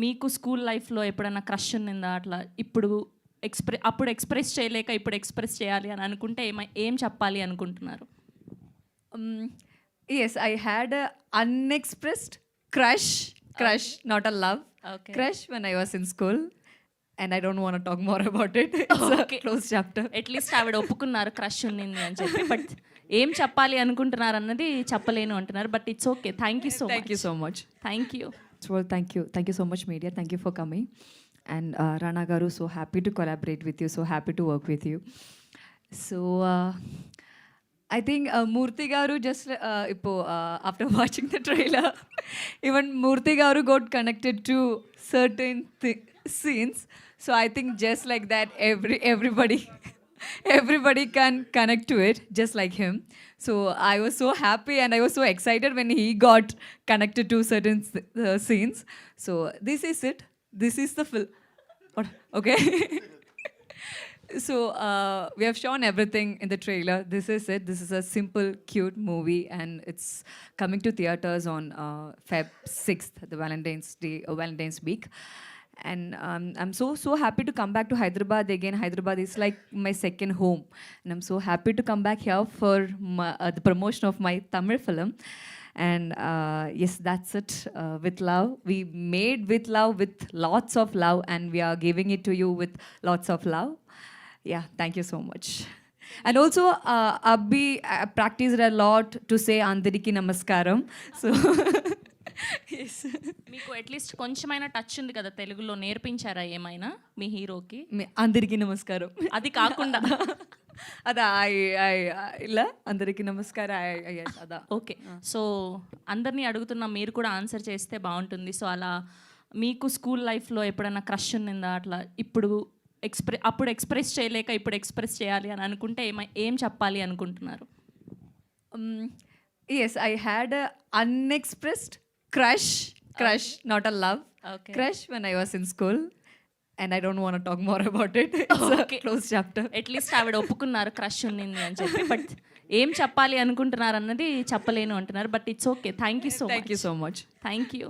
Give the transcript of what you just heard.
మీకు స్కూల్ లైఫ్లో ఎప్పుడైనా క్రష్ ఉన్నిందా అట్లా? అప్పుడు ఎక్స్‌ప్రెస్ చేయలేక ఇప్పుడు ఎక్స్‌ప్రెస్ చేయాలి అని అనుకుంటే ఏం చెప్పాలి అనుకుంటున్నారు? Yes, I had a unexpressed crush, not a love. Okay. Crush when I was in school, and I don't want to talk more about it. It's Okay. a closed chapter. At least ఆవిడ ఒప్పుకున్నారు crush ఉన్నింది అని చెప్పి. But ఏం చెప్పాలి అనుకుంటున్నారు అన్నది చెప్పలేను అంటున్నారు. But it's okay. Thank you so much. Thank you so much. Thank you. Well, thank you so much, media. Thank you for coming. And Rana Garu, so happy to collaborate with you. So happy to work with you. So I think Murthy Garu just after watching the trailer, even Murthy Garu got connected to certain scenes. So I think just like that, everybody can connect to it, just like him. So I was so happy and I was so excited when he got connected to certain scenes. So this is it. This is the film. Okay. So we have shown everything in the trailer. This is it. This is a simple, cute movie, and it's coming to theaters on Feb 6th, the Valentine's week. And I'm so happy to come back to Hyderabad again. Hyderabad is like my second home, and I'm so happy to come back here for the promotion of my Tamil film. And yes, that's it. With love, we made with love, with lots of love, and we are giving it to you with lots of love. Yeah, thank you so much. And also, Abhi practiced a lot to say Andariki Namaskaram. So, yes. మీకు at least కొంచెమైనా touch ఉంది కదా తెలుగులో, నేర్పించారా ఏమైనా మీ హీరోకి? Andariki Namaskaram. అది కాకుండా అదా ఇలా అందరికీ నమస్కారం. yes, అదా. ఓకే. సో అందరినీ అడుగుతున్నా, మీరు కూడా ఆన్సర్ చేస్తే బాగుంటుంది. సో అలా మీకు స్కూల్ లైఫ్లో ఎప్పుడైనా క్రష్ ఉన్నిందా అట్లా? అప్పుడు ఎక్స్‌ప్రెస్ చేయలేక ఇప్పుడు ఎక్స్‌ప్రెస్ చేయాలి అని అనుకుంటే ఏం చెప్పాలి అనుకుంటున్నారు? Yes, I had a unexpressed crush, not a love. Okay. Crush when I was in school, and I don't want to talk more about it. It's Okay. a closed chapter. At least ఆవిడ ఒప్పుకున్నారు crush ఉన్నింది అని చెప్పి. But ఏం చెప్పాలి అనుకుంటున్నారు అన్నది చెప్పలేను అంటున్నారు. But it's okay. Thank you so much. Thank you so much. Thank you.